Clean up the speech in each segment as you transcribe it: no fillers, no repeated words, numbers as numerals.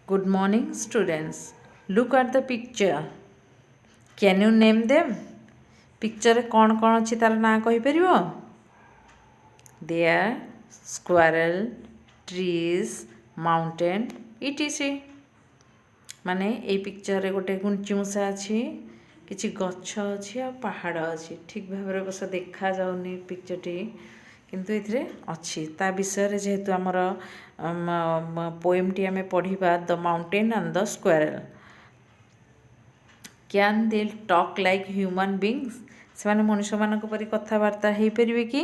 Good morning, students. Look at the picture. Can you name them? Picture कौन कौन अच्छी तार ना कही परिवो? There, squirrel, trees, mountain, etc. माने ए पिक्चर रे गोटे गुंची मूषा अच्छी किछि गच्छ अच्छी आ पहाड़ अच्छी ठीक भाबरे बस देखा जाउनी पिक्चर टी किंतु एथिरे अच्छी ता विषय रे जेहेतु हमर पोएम टी आमे पढ़िबा the mountain and the squirrel can they talk like human beings से माने मनुष्य मानक परि कथावार्ता हेई परिबे कि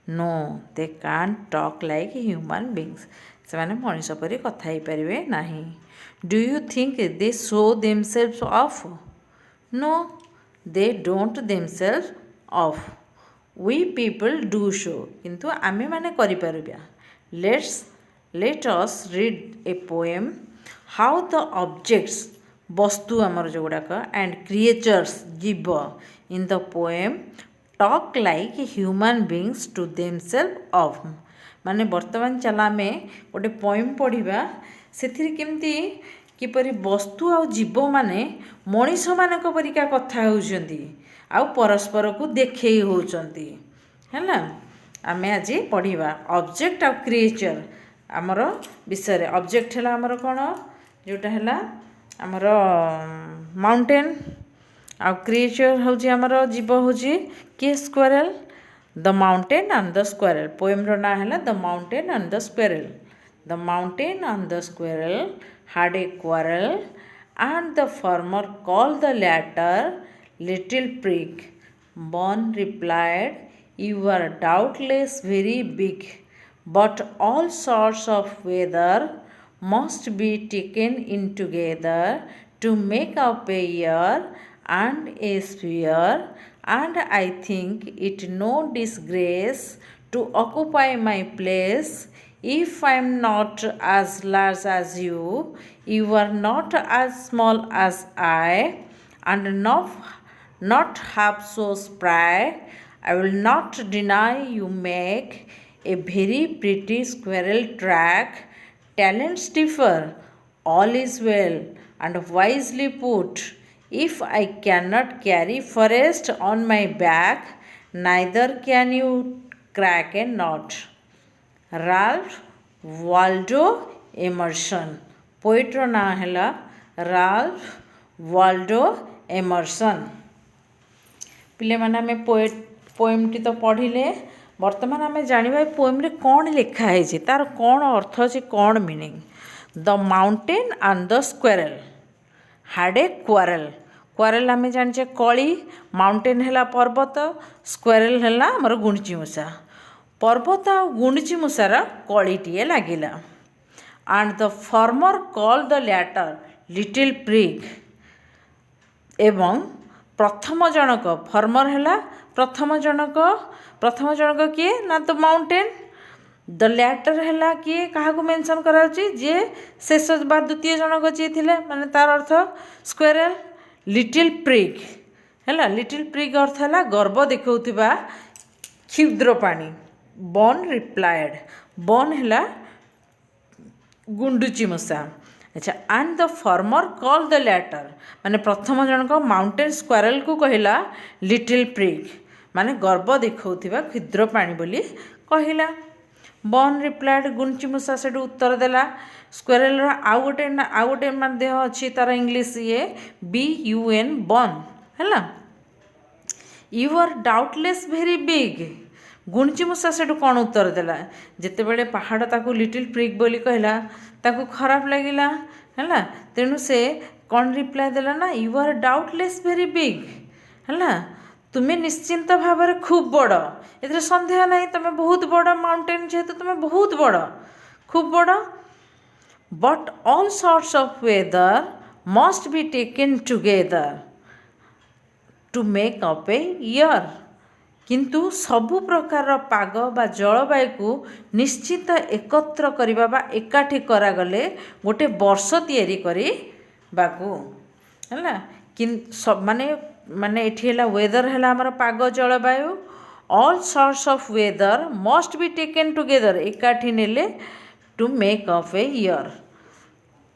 no they can talk like human beings से माने मनुष्य परि कथा हेई परिबे नाही do you think they show themselves off no they don't themselves off we people do show किंतु आमे माने करि परिबा let us read a poem how the objects वस्तु आमर जो गुड़ाक एंड क्रिएचर्स जीव in the poem talk like human beings to themselves of माने वर्तमान चला आमे गोटे पोएम पढ़िबा सेथिरे केमती किपरि वस्तु आ जीव माने मनीष मानक परिका कथा होउचंती आ परस्पर को देखेई होउचंती हैला आमे आज पढ़िबा ऑब्जेक्ट आ क्रिएचर आमर विषय रे ऑब्जेक्ट हैला आमर कोन जोटा हैला आमर माउंटेन आ क्रिएचर होउची आमर जीव होउची के squirrel the mountain and the squirrel poem रो ना हैला the mountain and the squirrel the mountain and the squirrel had a quarrel and the farmer called the latter little prig. One replied, you are doubtless very big, but all sorts of weather must be taken in together to make up a year and a sphere, and I think it no disgrace to occupy my place. If I am not as large as you, you are not as small as I, and not half so spry. I will not deny you make a very pretty squirrel track. Talents differ, all is well and wisely put. If I cannot carry forest on my back, neither can you crack a nut. Ralph Waldo Emerson पोएट्र ना हैला Ralph Waldo Emerson पिले माने हमें poem T तो पढ़िले वर्तमान आम जाना पोएम रे कौन लिखा है तार कौन अर्थ अच्छे कौन meaning the mountain and the squirrel had a quarrel आम जाने कली माउंटेन हैला पर्वत स्क्वायरल हैला हमर गुंची मूषा पर्वत आ गुंडची मूषार कलीटीए लगिला and the farmer call the latter little prig एवं प्रथम जनक फार्मर हैला प्रथम जनक किए ना तो माउंटेन द लैटर हैला किए क्या मेंशन कराउची जे शेष बा द्वितीय जनक जी थिले माने तार अर्थ स्क्वायरल लिटिल प्रिग हैला लिटिल प्रिग अर्थ हैला गर्व देखौथिबा क्षुद्र पानी बन रिप्लाएड बन हैला गुंडुची मूषा अच्छा and the farmer call the letter माने प्रथम जनक माउंटेन स्क्वायरल को कहला लिटिल प्रिग माने गर्व देखौथिबा क्षुद्र पानी बोली कहला बन रिप्लाएड गुंडुची मूषा से उत्तर देला स्क्वायरल आउ गोटे माने अच्छी तार इंग्लिश ये BUN बन हैला you are doubtless very big गुंची मूषा से कौन उत्तर देला जिते बड़े पहाड़ ताकू लिटिल प्रिग बोली कहला ताकू खराब लगिला है तेणु से कौन रिप्लाई देला ना you are doubtless very big है तुम्हें निश्चिंत भाव में खूब बड़ ए सन्देह ना तुम्हें बहुत बड़ माउंटेन जेहेतु तुम्हें बहुत बड़ खूब बड़ but all sorts of weather must be taken together to make up a year किंतु सबु प्रकार पाग बा जलवायु को निश्चित एकत्र करिबा बा एकाठी करागले गोटे वर्ष तैयारी करबाकू है कि सब माने माने एठी हैला वेदर हैला हमर पाग जलवायु all sorts of weather must be taken together एकाठी नेले to make up a year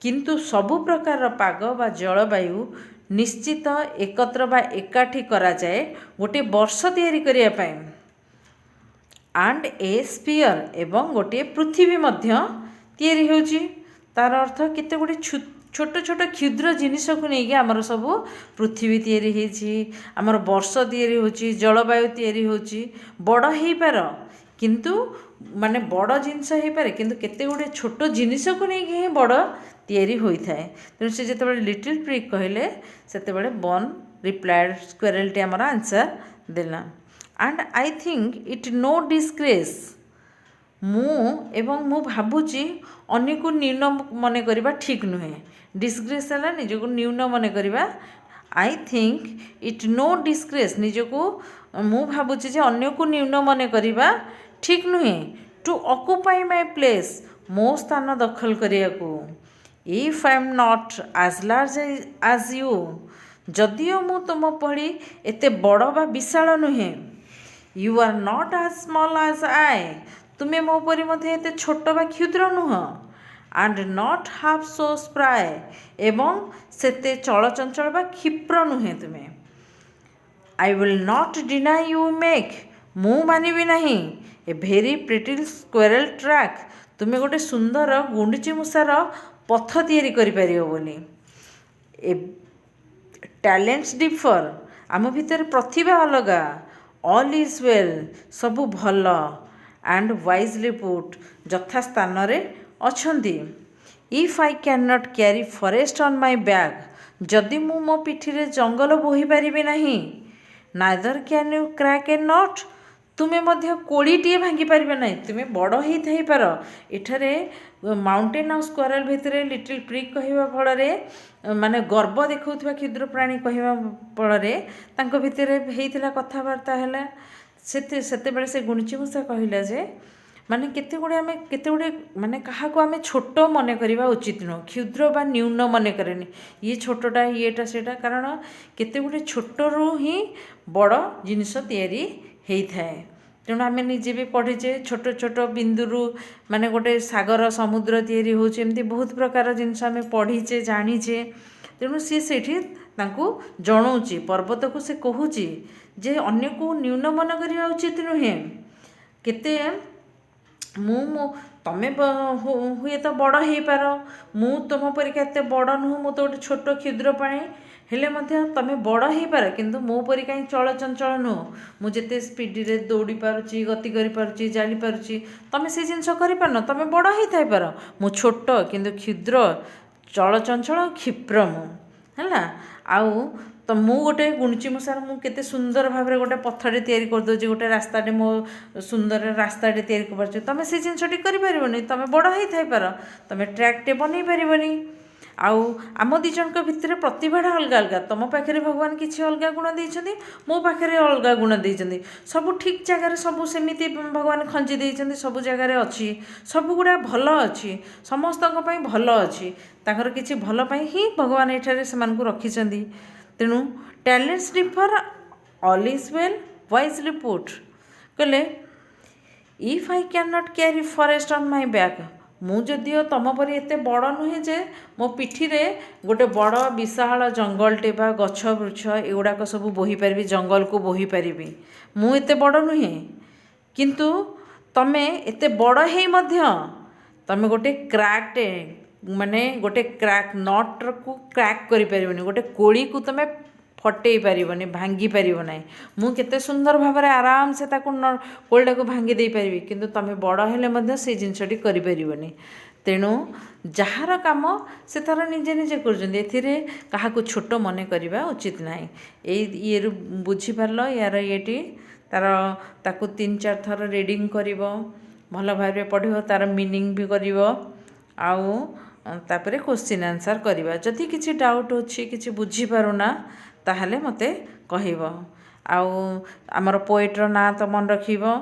किंतु सबु प्रकार पाग बा जलवायु निश्चित एकत्र बा एकाठी करा जाए गोटे वर्ष तैयारी करिया पाए एंड ए स्फीयर एवं गोटे पृथ्वी मध्य तैयारी होउची। तार अर्थ केते गोटे छोट छोट क्षुद्र जिनिस को लेकिन आमर सब पृथ्वी तैयारी होइची, आमर वर्ष तैयारी होची, जलवायु तैयारी होची। बड़ हो पार किंतु माने बड़ जिनस हो पारे किंतु केते गोटे छोट जिनिस को लेकिन ही बड़ तैयारी होइथाए। तेणु से जिते लिटिल पिग कहले सेते बन रिप्लाइड स्क्वेरल टी आमर आंसर देला and I think it no disgrace मु भावुची अन्य को न्यून मन करवा ठीक नुहे। डिस्ग्रेस है निजक न्यून मन करवा। I think it no disgrace निजको मु भावुची जे अन्य को न्यून मन करवा ठीक नुहे। टू ऑक्युपाई माय प्लेस मो स्थान दखल करिया को। If I am not as large as you जदियो मु तुम पढ़ी एते बड़ बा विशाल नुहे। You are not as small as I तुम्हें मो परी मध्य एते छोट बा क्षुद्र नुह। And not half so spry एवं सेते चलचंचल बा क्षिप्र नुहे तुम्हें। I will not deny you make मु मानिबी नहीं a very pretty squirrel track तुम्हें गोटे सुंदर गुंडची मूषार पथ तैयारी करि परियो बोली। ए टैलेंट्स डिफर आम भितर प्रतिभा अलगा। ऑल इज वेल सबु भल एंड वाइजली पुट जथा स्थान रे अछंती। If I can not carry forest on my back जदि मु मो पिठी रे जंगल बोही पारिबी नहीं। Neither can you crack a nut तुम्हें मध्य कोड़ीटे भांगी पारिबे नहीं। तुम्हें बड़ ही थाई पार एठारे माउंटेन और स्क्वेरल भितर लिटिल पिग कहवा फल माने गर्व देखा क्षुद्र प्राणी कहवा फल भितर होता कथबार्ता है। से से गुणची मूषा कहला जे माने केते गुड़े आम केते गुड़े माने क्या आम छोट मन करवा उचित नुह। क्षुद्र बा न्यून मन करेनि ये छोटा येटा सेटा कारण केते गुड़े छोटरू ही बड़ जिनिस तैयारी होता है। तेणु आम निजे भी पढ़ीचे छोट छोट बिंदुरु माने गोटे सागर समुद्र तैयारी होचे एमती बहुत प्रकार जिनस आम पढ़ीचे जानीचे। तेणु सी सेठी तांकू जणाऊँची पर्वत को से कहूची जे अन्य को न्यून मन करवा उचित नुहे। केते मु तमे हुए तो बड़ हो पार मु तुम परिका एत बड़ नुह मु तो गोटे छोट क्षुद्र प्राणी हेले मध्य तमे बड़ हो पार किंतु मो परी कहीं चलचंचल नुह। मुझे स्पीड रे दौड़ी पारुची गति करि पारुची जाली पारुची तमे से जिनस करि पारन तमे बड़ हो थाई पार मु छोट किंतु क्षुद्र चलचंचल क्षिप्र मु है। आउ तो मु गोटे गुणची मूषार मु केते सुंदर भाव में गोटे पथटे तैयारी कर दोची गोटे रास्ताटे मो सुंदर रास्ताटे तैयारी कर पारछ तमे से जिनसटी करि परिबनी तमे बड़ हो थाई पार तमे ट्रैकटे बनै परिबनी। आउ आम दी जनक भितर प्रतिभाटा अलग अलग तुम पाखे भगवान किसी अलग गुण देइछन्ति मो पाखे अलग गुण देइछन्ति सब ठीक जगह सब सेमिति भगवान खंजी देइछन्ति सब जगह अच्छी सब गुड़ा भल अच्छी समस्त भल अच्छी ताकर किसी भल ही भगवान एठारे सेमानकु रखिछन्ति। तेणु talents differ all is well wisely put कहले if I can not carry forest on my back मु जदियो तुम परी एते बड़ नुहे जे मो पिठी रे गोटे बड़ विशाल जंगलटे बा गछ वृक्ष एगुड़ाक सब बोही पारि जंगल को बोही पारि मु एते बड़ नुहे किंतु तमे एते बड़ हेई मध्य तमे गोटे क्रैकटे माने गोटे क्रैक नट को क्रैक करि परिबनी गोटे कोड़ी को तमे फटई पारिबनी भांगी पारिबो नाही। मु केते सुंदर भाव में आराम से ताकू कोलटा को भांगी दे पारिबी किंतु तमे बड़ हेले मध्य से जिनसटी करि परिबनी। तेणु जहार काम से तार निजे निजे करजंदी एथिरे काहाकू छोट मन करवा उचित नाही। ये बुझी पारलो यार येटी तार ताकू 3-4 थर रीडिंग करिवो भल भाव में पढ़िवो तार मीनिंग भी करिवो आउ तापरे क्वेश्चन आंसर करवा। जदि किसी डाउट अच्छी किसी बुझी पारुना ताहले मते कहिवो। आउ आमर पोएटर ना तो मन रखिवो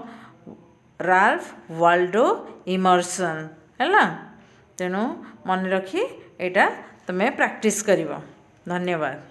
राल्फ वाल्डो इमर्सन है। तेणु मन रखी एटा तमे प्रैक्टिस करिवो। धन्यवाद।